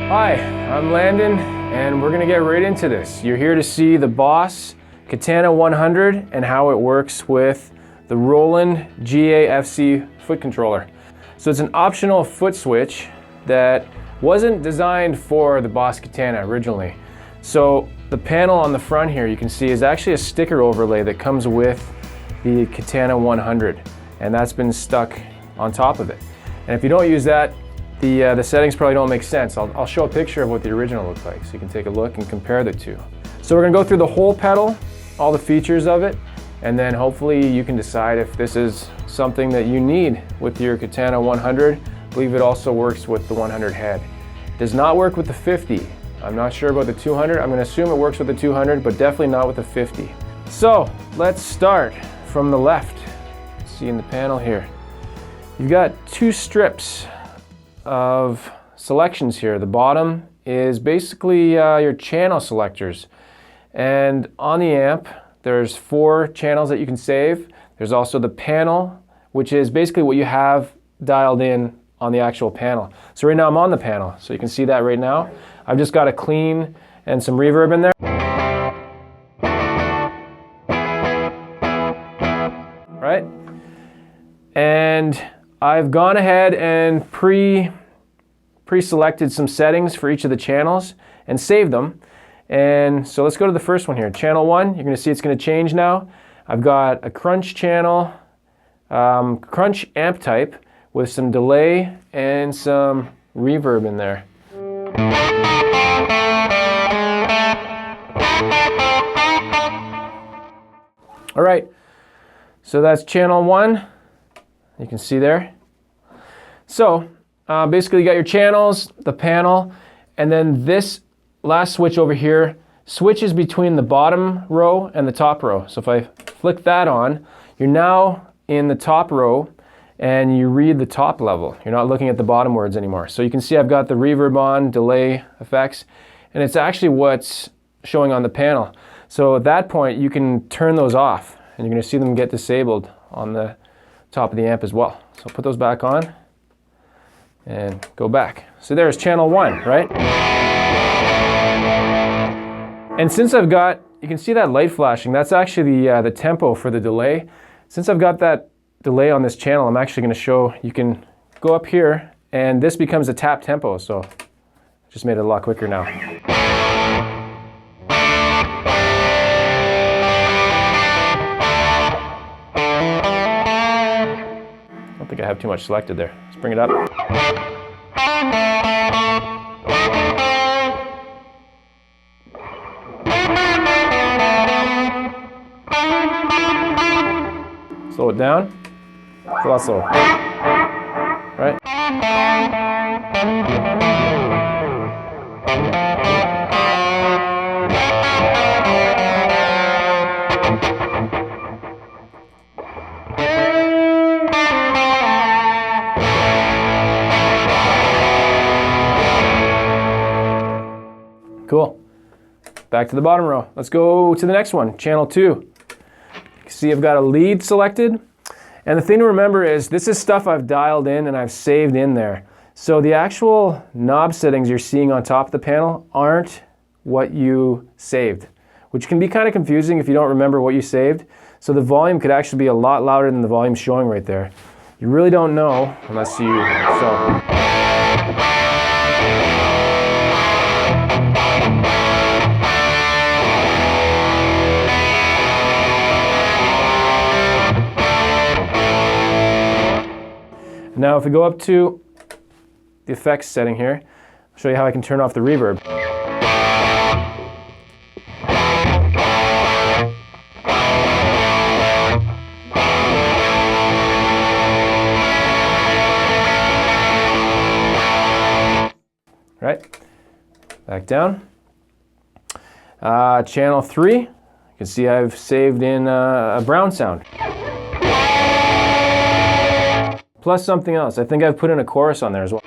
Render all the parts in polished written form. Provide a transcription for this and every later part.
Hi, I'm Landon, and we're gonna get right into this. You're here to see the Boss Katana 100 and how it works with the Roland GA-FC foot controller. So it's an optional foot switch that wasn't designed for the Boss Katana originally. So the panel on the front here, you can see, is actually a sticker overlay that comes with the Katana 100, and that's been stuck on top of it. And if you don't use that, the settings probably don't make sense. I'll show a picture of what the original looked like so you can take a look and compare the two. So we're gonna go through the whole pedal, all the features of it, and then hopefully you can decide if this is something that you need with your Katana 100. I believe it also works with the 100 head. It does not work with the 50. I'm not sure about the 200. I'm gonna assume it works with the 200, but definitely not with the 50. So let's start from the left. See in the panel here. You've got two strips of selections here. The bottom is basically your channel selectors, and on the amp there's 4 channels that you can save. There's also the panel, which is basically what you have dialed in on the actual panel. So right now I'm on the panel, so you can see that right now. I've just got a clean and some reverb in there. Right? And I've gone ahead and pre-selected some settings for each of the channels and saved them. And so let's go to the first one here. Channel 1, you're gonna see it's gonna change now. I've got a crunch channel, crunch amp type with some delay and some reverb in there. All right, so that's channel 1. You can see there. So basically you got your channels, the panel, and then this last switch over here switches between the bottom row and the top row. So if I flick that on, you're now in the top row and you read the top level. You're not looking at the bottom words anymore. So you can see I've got the reverb on, delay effects, and it's actually what's showing on the panel. So at that point you can turn those off and you're gonna see them get disabled on the top of the amp as well. So put those back on and go back. So there's channel 1, right? And since I've got, you can see that light flashing, that's actually the tempo for the delay. Since I've got that delay on this channel, I'm actually gonna show, you can go up here and this becomes a tap tempo, so just made it a lot quicker now. I don't think I have too much selected there. Let's bring it up. Slow it down. It's a lot slower. Right? Cool. Back to the bottom row. Let's go to the next one, channel 2. You can see I've got a lead selected. And the thing to remember is this is stuff I've dialed in and I've saved in there. So the actual knob settings you're seeing on top of the panel aren't what you saved, which can be kind of confusing if you don't remember what you saved. So the volume could actually be a lot louder than the volume showing right there. You really don't know unless you, Now if we go up to the effects setting here, I'll show you how I can turn off the reverb. Right, back down. Channel 3, you can see I've saved in a brown sound. Plus something else. I think I've put in a chorus on there as well.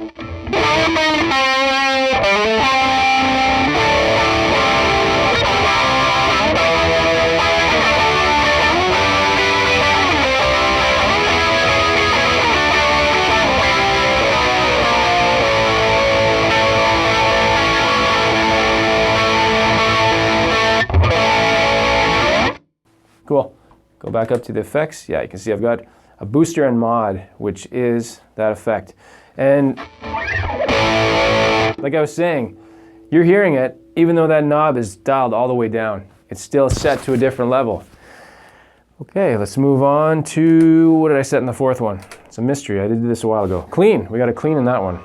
Cool. Go back up to the effects. Yeah, you can see I've got a booster and mod, which is that effect. And like I was saying, you're hearing it, even though that knob is dialed all the way down. It's still set to a different level. Okay, let's move on to, what did I set in the fourth one? It's a mystery, I did this a while ago. Clean, we got a clean in that one.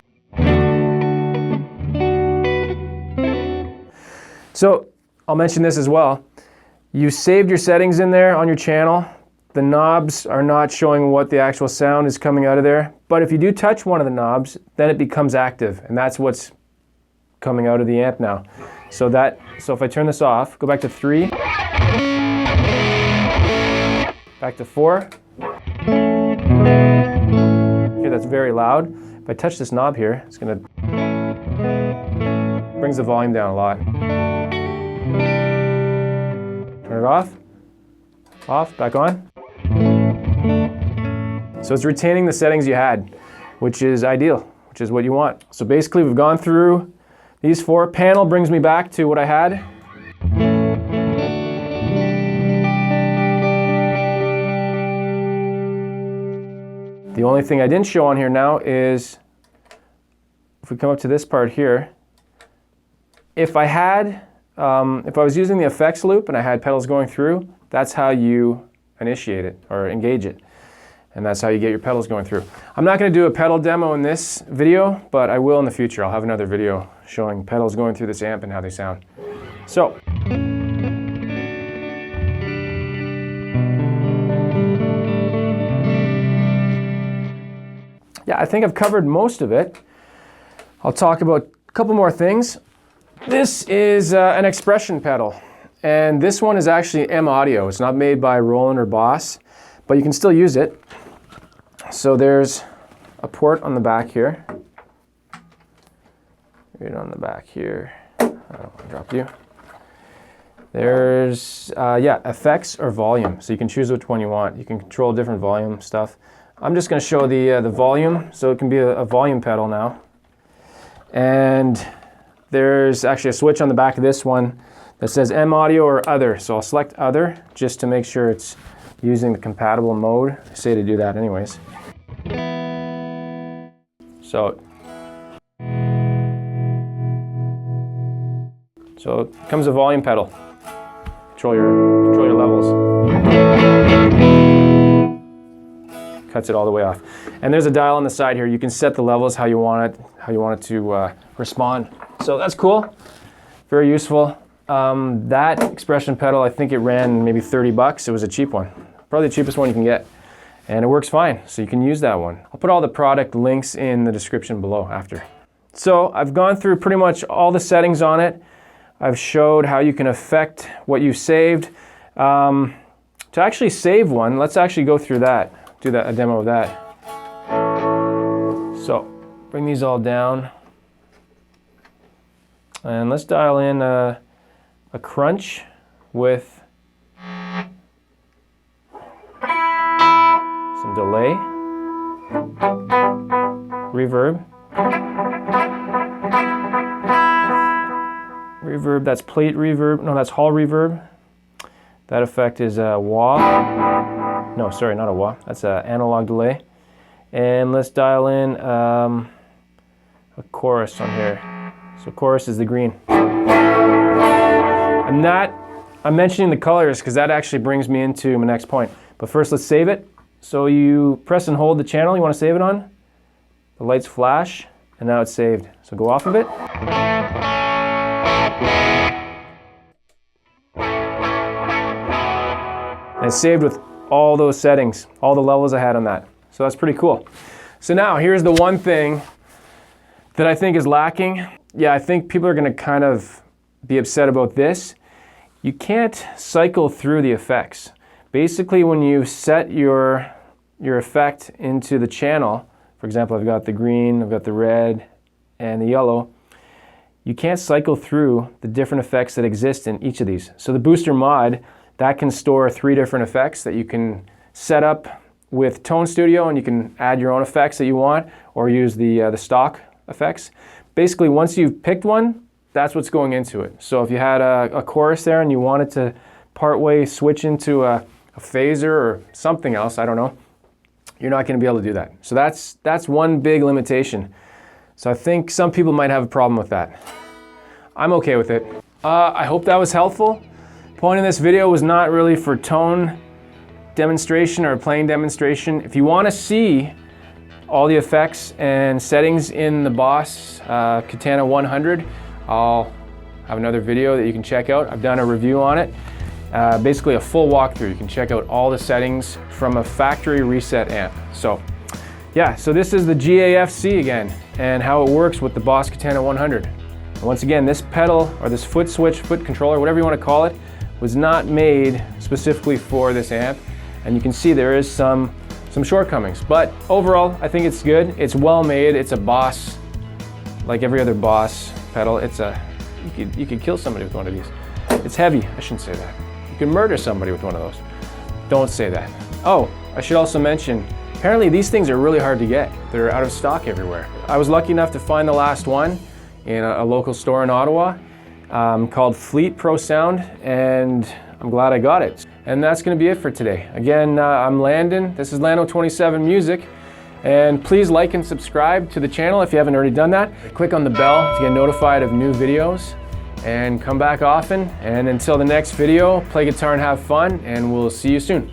So, I'll mention this as well. You saved your settings in there on your channel. The knobs are not showing what the actual sound is coming out of there. But if you do touch one of the knobs, then it becomes active, and that's what's coming out of the amp now. So if I turn this off, go back to 3, back to 4. Here, that's very loud. If I touch this knob here, it's gonna brings the volume down a lot. Turn it off, back on. So it's retaining the settings you had, which is ideal, which is what you want. So basically we've gone through these 4. Panel brings me back to what I had. The only thing I didn't show on here now is, if we come up to this part here, if I was using the effects loop and I had pedals going through, that's how you initiate it or engage it. And that's how you get your pedals going through. I'm not going to do a pedal demo in this video, but I will in the future. I'll have another video showing pedals going through this amp and how they sound. So, yeah, I think I've covered most of it. I'll talk about a couple more things. This is an expression pedal, and this one is actually M audio. It's not made by Roland or Boss, but you can still use it. So there's a port on the back here. Right on the back here. I don't want to drop you. There's, effects or volume. So you can choose which one you want. You can control different volume stuff. I'm just going to show the volume. So it can be a volume pedal now. And there's actually a switch on the back of this one that says M audio or other. So I'll select other just to make sure it's using the compatible mode. I say to do that anyways. So it comes a volume pedal. Control your levels. Cuts it all the way off. And there's a dial on the side here. You can set the levels how you want it to respond. So that's cool. Very useful. That expression pedal, I think it ran maybe 30 bucks. It was a cheap one. Probably the cheapest one you can get. And it works fine, so you can use that one. I'll put all the product links in the description below after. So I've gone through pretty much all the settings on it. I've showed how you can affect what you saved. To actually save one, let's actually go through that, do a demo of that. So bring these all down. And let's dial in a crunch with some delay, reverb, that's plate reverb, no, that's hall reverb. That effect is a wah, no, sorry, not a wah, that's an analog delay. And let's dial in a chorus on here. So chorus is the green. I'm mentioning the colors because that actually brings me into my next point. But first let's save it. So you press and hold the channel you want to save it on. The lights flash, and now it's saved. So go off of it. And it's saved with all those settings, all the levels I had on that. So that's pretty cool. So now here's the one thing that I think is lacking. Yeah, I think people are going to kind of be upset about this. You can't cycle through the effects. Basically, when you set your effect into the channel, for example, I've got the green, I've got the red, and the yellow, you can't cycle through the different effects that exist in each of these. So the booster mod, that can store 3 different effects that you can set up with Tone Studio, and you can add your own effects that you want, or use the stock effects. Basically, once you've picked one, that's what's going into it. So if you had a chorus there and you wanted to partway switch into a a phaser or something else, I don't know, you're not going to be able to do that. So that's one big limitation. So I think some people might have a problem with that. I'm okay with it. I hope that was helpful. The point of this video was not really for tone demonstration or playing demonstration. If you want to see all the effects and settings in the Boss Katana 100, I'll have another video that you can check out. I've done a review on it. Basically a full walkthrough. You can check out all the settings from a factory reset amp. So yeah, so this is the GAFC again and how it works with the Boss Katana 100. And once again, this pedal or this Footswitch, foot controller, whatever you want to call it, was not made specifically for this amp. And you can see there is some shortcomings, but overall I think it's good. It's well made. It's a Boss, like every other Boss pedal. You could kill somebody with one of these. It's heavy. I shouldn't say that. You can murder somebody with one of those. Don't say that. Oh, I should also mention, apparently these things are really hard to get. They're out of stock everywhere. I was lucky enough to find the last one in a local store in Ottawa called Fleet Pro Sound, and I'm glad I got it. And that's going to be it for today. Again, I'm Landon. This is Lando27 Music. And please like and subscribe to the channel if you haven't already done that. Click on the bell to get notified of new videos. And come back often. And until the next video, play guitar and have fun, and we'll see you soon.